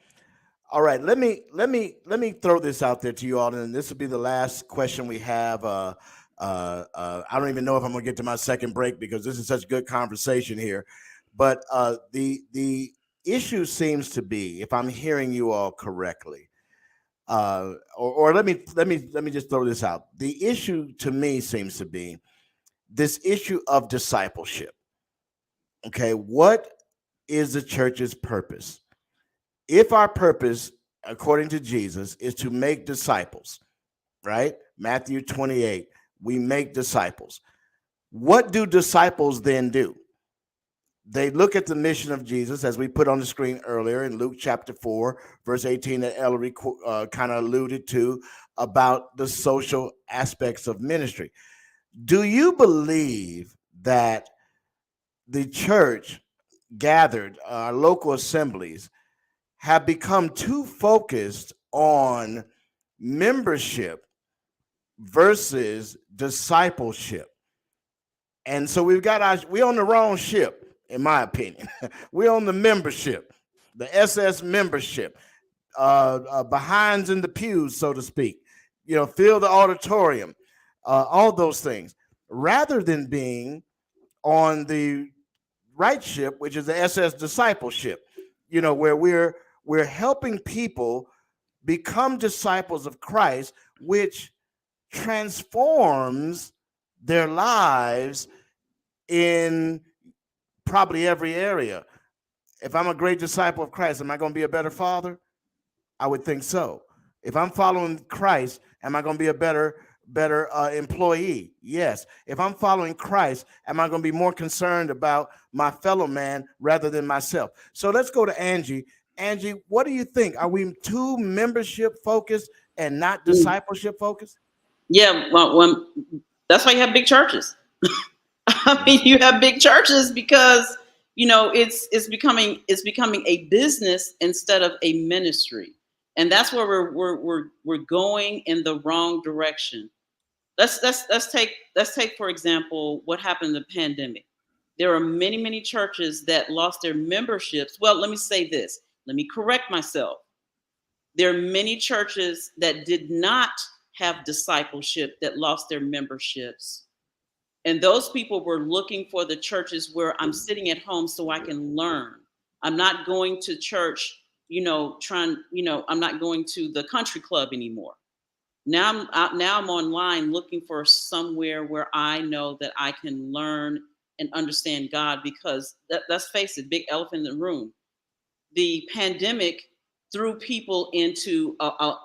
All right, let me throw this out there to you all, and this will be the last question we have. I don't even know if I'm going to get to my second break because this is such good conversation here. But the issue seems to be, if I'm hearing you all correctly, or let me just throw this out. The issue to me seems to be this issue of discipleship. Okay, what is the church's purpose? If our purpose, according to Jesus, is to make disciples, right? Matthew 28, we make disciples. What do disciples then do? They look at the mission of Jesus, as we put on the screen earlier in Luke chapter 4, verse 18, that Ellery kind of alluded to about the social aspects of ministry. Do you believe that the church gathered, our local assemblies, have become too focused on membership versus discipleship? And so we're on the wrong ship, in my opinion. We're on the membership, the SS membership, behinds in the pews, so to speak, fill the auditorium, all those things, rather than being on the right ship, which is the SS discipleship, where we're helping people become disciples of Christ, which transforms their lives in probably every area. If I'm a great disciple of Christ, am I going to be a better father? I would think so. If I'm following Christ, am I going to be a better employee? Yes. If I'm following Christ, am I going to be more concerned about my fellow man rather than myself? So let's go to Angie. Angie, what do you think? Are we too membership focused and not discipleship focused? Yeah, well, that's why you have big churches. I mean, you have big churches because it's becoming a business instead of a ministry, and that's where we're going in the wrong direction. Let's take for example what happened in the pandemic. There are many churches that lost their memberships. Well, let me say this. Let me correct myself. There are many churches that did not have discipleship that lost their memberships. And those people were looking for the churches where I'm sitting at home so I can learn. I'm not going to church, I'm not going to the country club anymore. Now I'm online looking for somewhere where I know that I can learn and understand God, because let's face it, big elephant in the room. The pandemic threw people into a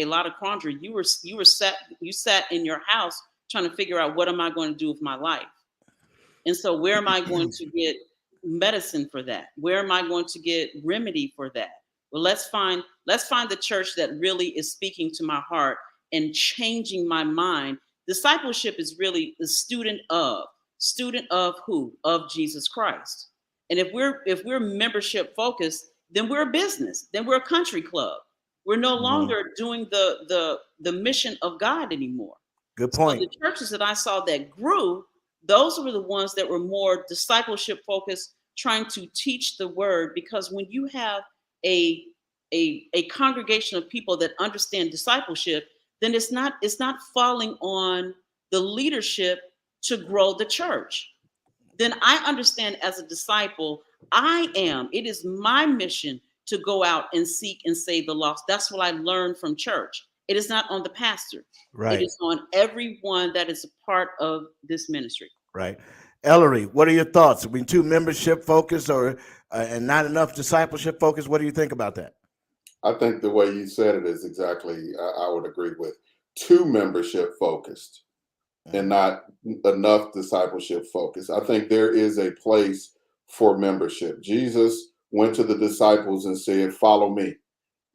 lot of quandary. You sat in your house trying to figure out, what am I going to do with my life? And so where am I going to get medicine for that? Where am I going to get remedy for that? Well, let's find the church that really is speaking to my heart and changing my mind. Discipleship is really the student of who? Of Jesus Christ. And if we're membership focused, then we're a business. Then we're a country club. We're no longer doing the mission of God anymore. Good point. So the churches that I saw that grew, those were the ones that were more discipleship focused, trying to teach the word. Because when you have a congregation of people that understand discipleship, then it's not falling on the leadership to grow the church. then I understand as a disciple, it is my mission to go out and seek and save the lost. That's what I learned from church. It is not on the pastor. Right. It is on everyone that is a part of this ministry. Right. Ellery, what are your thoughts? I mean, too membership focused or and not enough discipleship focused? What do you think about that? I think the way you said it is exactly, I would agree with. Too membership focused and not enough discipleship focused. I think there is a place for membership. Jesus went to the disciples and said, follow me.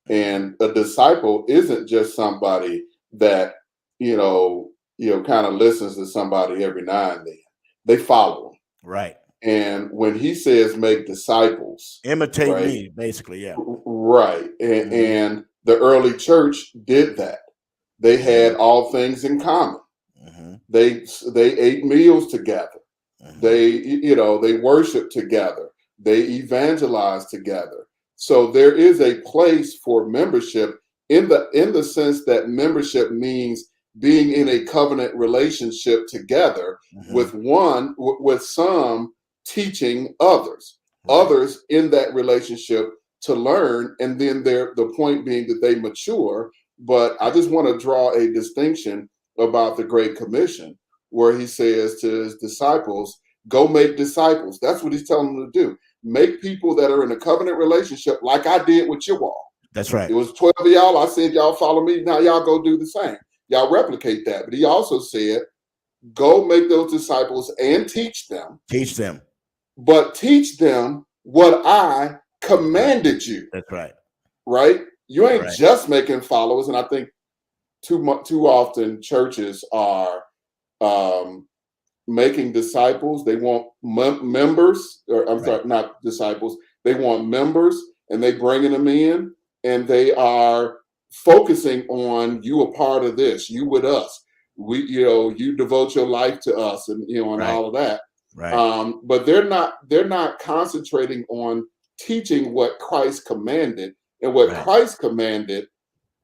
And a disciple isn't just somebody that, kind of listens to somebody every now and then. They follow him. Right. And when he says make disciples, imitate right? me, basically, yeah. Right. And the early church did that. They had all things in common. They ate meals together. They worshiped together. They evangelized together. So there is a place for membership in the sense that membership means being in a covenant relationship together with some teaching others in that relationship to learn, and then the point being that they mature. But I just want to draw a distinction about the Great Commission, where he says to his disciples, go make disciples. That's what he's telling them to do. Make people that are in a covenant relationship like I did with you all. That's right. It was 12 of y'all. I said, y'all follow me. Now y'all go do the same. Y'all replicate that. But he also said, go make those disciples and teach them. Teach them. But teach them what I commanded you. That's right. Right? You ain't just making followers. And I think too often churches are making disciples. They want members, or I'm sorry, not disciples. They want members, and they bringing them in, and they are focusing on you a part of this, you with us. You devote your life to us, and and all of that. Right. But they're not concentrating on teaching what Christ commanded, and what Christ commanded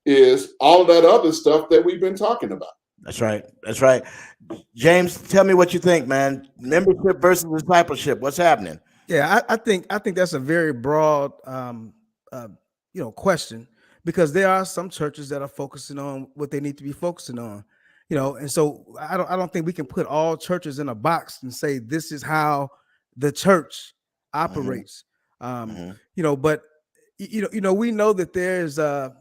is all of that other stuff that we've been talking about. That's right. That's right. James, tell me what you think, man. Membership versus discipleship. What's happening? Yeah, I think that's a very broad question, because there are some churches that are focusing on what they need to be focusing on. And so I don't think we can put all churches in a box and say this is how the church operates. But we know that there's a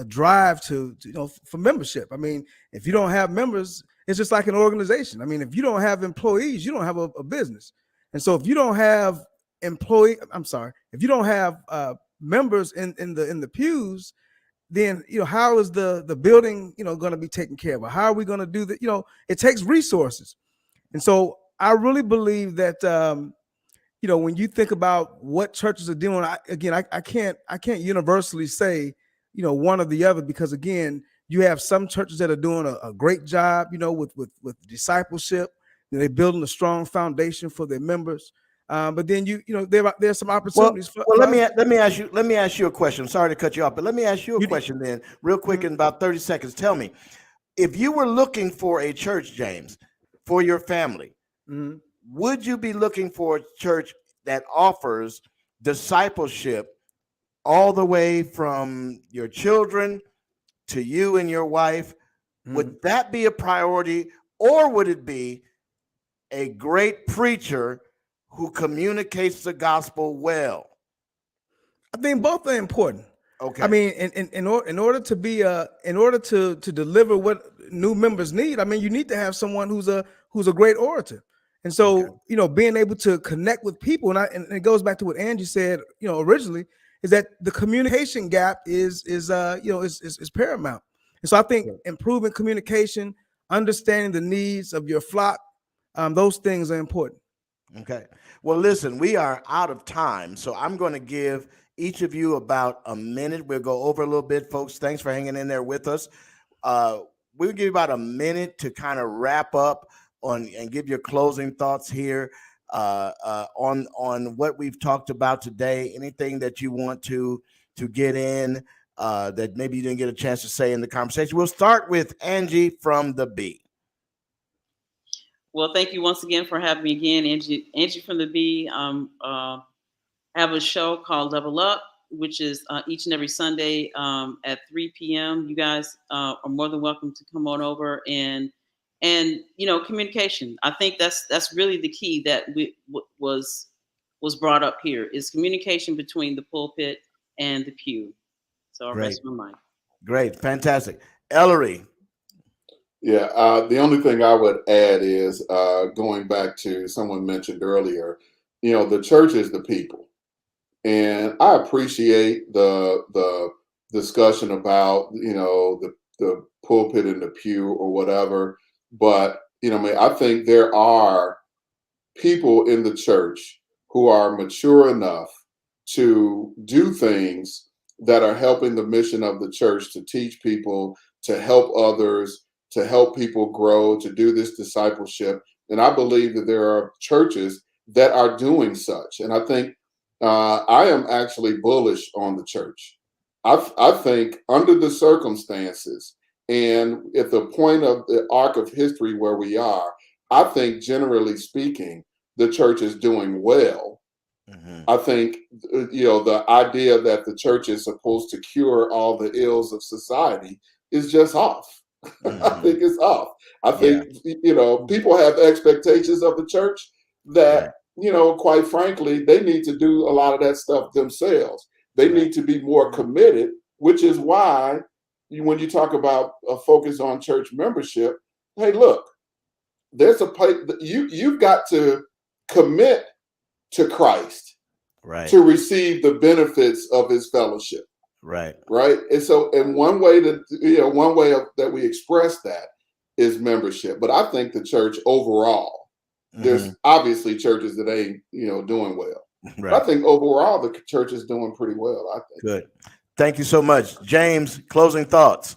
drive to for membership. I mean, if you don't have members, it's just like an organization. I mean, if you don't have employees, you don't have a business. And so if you don't have if you don't have members in the pews, then how is the building going to be taken care of? How are we going to do that? It takes resources. And so I really believe that when you think about what churches are doing, I can't universally say one or the other, because again, you have some churches that are doing a great job with discipleship. They're building a strong foundation for their members. But then there's some opportunities. Let me ask you a question. I'm sorry to cut you off, but let me ask you a question then, real quick, in about 30 seconds. Tell me, if you were looking for a church, James, for your family, would you be looking for a church that offers discipleship all the way from your children to you and your wife? Would that be a priority, or would it be a great preacher who communicates the gospel well? I think both are important. Okay. I mean, in order to deliver what new members need, I mean, you need to have someone who's a great orator. And so, being able to connect with people, and it goes back to what Angie said, originally, is that the communication gap is paramount. And so I think improving communication, understanding the needs of your flock, those things are important. Okay. Well, listen, we are out of time, so I'm going to give each of you about a minute. We'll go over a little bit, folks. Thanks for hanging in there with us. We'll give you about a minute to kind of wrap up and give your closing thoughts here on what we've talked about today. Anything that you want to get in that maybe you didn't get a chance to say in the conversation. We'll start with Angie from the B. Well, thank you once again for having me again, Angie. Angie from the B. Have a show called Level Up, which is each and every Sunday at 3 p.m. You guys are more than welcome to come on over and communication. I think that's really the key that was brought up here is communication between the pulpit and the pew. So I'll rest my mind. Great, fantastic, Ellery. Yeah, the only thing I would add is going back to someone mentioned earlier, the church is the people. And I appreciate the discussion about, the pulpit and the pew or whatever. But, I think there are people in the church who are mature enough to do things that are helping the mission of the church to teach people, to help others, to help people grow, to do this discipleship. And I believe that there are churches that are doing such. And I think I am actually bullish on the church. I think under the circumstances and at the point of the arc of history where we are, I think generally speaking, the church is doing well. Mm-hmm. I think, the idea that the church is supposed to cure all the ills of society is just off. Mm-hmm. I think it's off. I think, people have expectations of the church that, quite frankly, they need to do a lot of that stuff themselves. They need to be more committed, which is why when you talk about a focus on church membership, hey, look, there's a place you've got to commit to Christ, right, to receive the benefits of his fellowship. Right. And so, and one way that we express that is membership. But I think the church overall, there's obviously churches that ain't, doing well. Right. But I think overall the church is doing pretty well, I think. Good. Thank you so much. James, closing thoughts.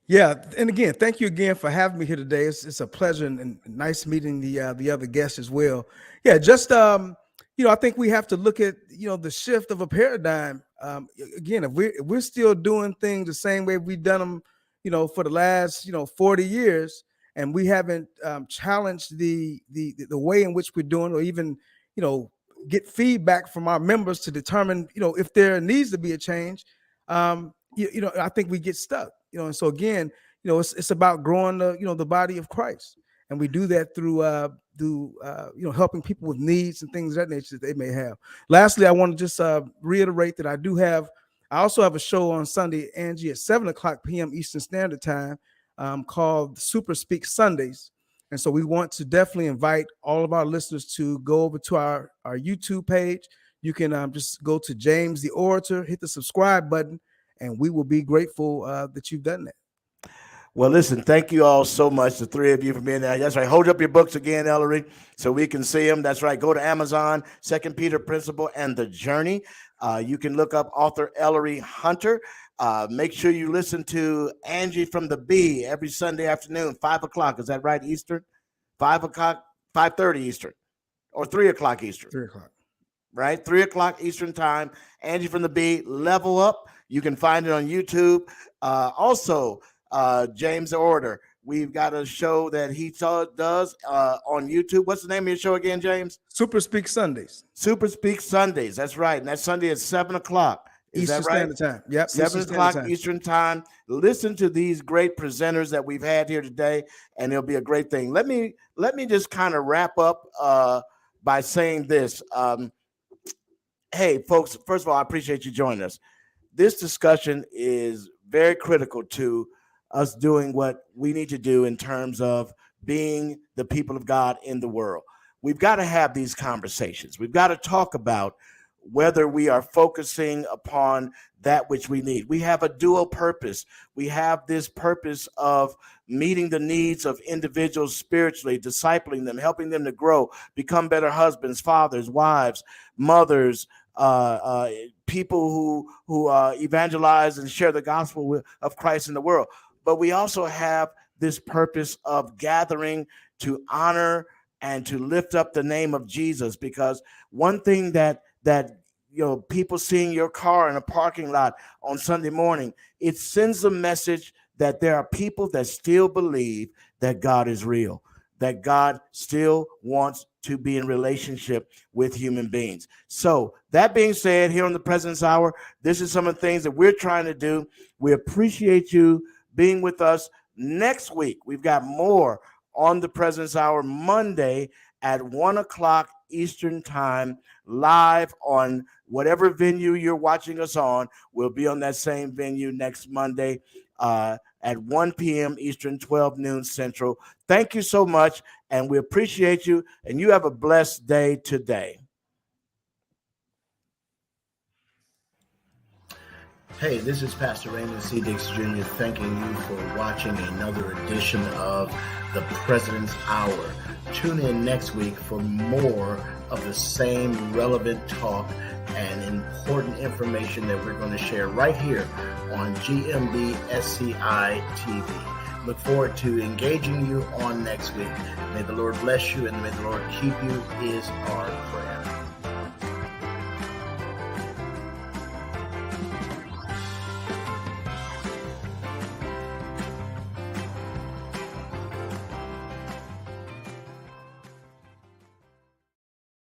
Yeah, and again, thank you again for having me here today. It's a pleasure and nice meeting the other guests as well. Yeah, just I think we have to look at the shift of a paradigm. Again, if we're still doing things the same way we've done them, for the last 40 years, and we haven't challenged the way in which we're doing, or even get feedback from our members to determine if there needs to be a change. I think we get stuck. And so again, it's about growing the body of Christ, and we do that through helping people with needs and things of that nature that they may have. Lastly, I want to just reiterate that I also have a show on Sunday, Angie, at 7:00 p.m. Eastern Standard Time, called Super Speak Sundays. And so we want to definitely invite all of our listeners to go over to our YouTube page. You can just go to James the Orator, hit the subscribe button, and we will be grateful that you've done that. Well, listen, thank you all so much, the three of you, for being there. That's right. Hold up your books again, Ellery, so we can see them. That's right. Go to Amazon, 2 Peter Principle and The Journey. You can look up author Ellery Hunter. Make sure you listen to Angie from the B every Sunday afternoon, 5:00. Is that right, Eastern? 5:00, 5:30 Eastern, or 3:00 Eastern? 3:00. Right? 3:00 Eastern time. Angie from the B, Level Up. You can find it on YouTube. Also, James the Orator. We've got a show that he does on YouTube. What's the name of your show again, James? Super Speak Sundays. Super Speak Sundays. That's right. And that's Sunday at 7:00. Is Eastern that right? Standard Time. Yep. 7:00 Eastern Time. Listen to these great presenters that we've had here today, and it'll be a great thing. Let me just kind of wrap up by saying this. Hey, folks, first of all, I appreciate you joining us. This discussion is very critical to us doing what we need to do in terms of being the people of God in the world. We've got to have these conversations. We've got to talk about whether we are focusing upon that which we need. We have a dual purpose. We have this purpose of meeting the needs of individuals spiritually, discipling them, helping them to grow, become better husbands, fathers, wives, mothers, people who evangelize and share the gospel of Christ in the world. But we also have this purpose of gathering to honor and to lift up the name of Jesus, because one thing that people seeing your car in a parking lot on Sunday morning, it sends a message that there are people that still believe that God is real. that God still wants to be in relationship with human beings. So that being said, here on the President's Hour, this is some of the things that we're trying to do. We appreciate you being with us. Next week, we've got more on the President's Hour Monday at 1 o'clock Eastern Time, live on whatever venue you're watching us on. We'll be on that same venue next Monday at 1 p.m. Eastern, 12 noon Central. Thank you so much, and we appreciate you, and you have a blessed day today. Hey, this is Pastor Raymond C. Dix Jr. thanking you for watching another edition of the President's Hour. Tune in next week for more of the same relevant talk and important information that we're going to share right here on GMB SCI TV. Look forward to engaging you on next week. May the Lord bless you and may the Lord keep you is our prayer.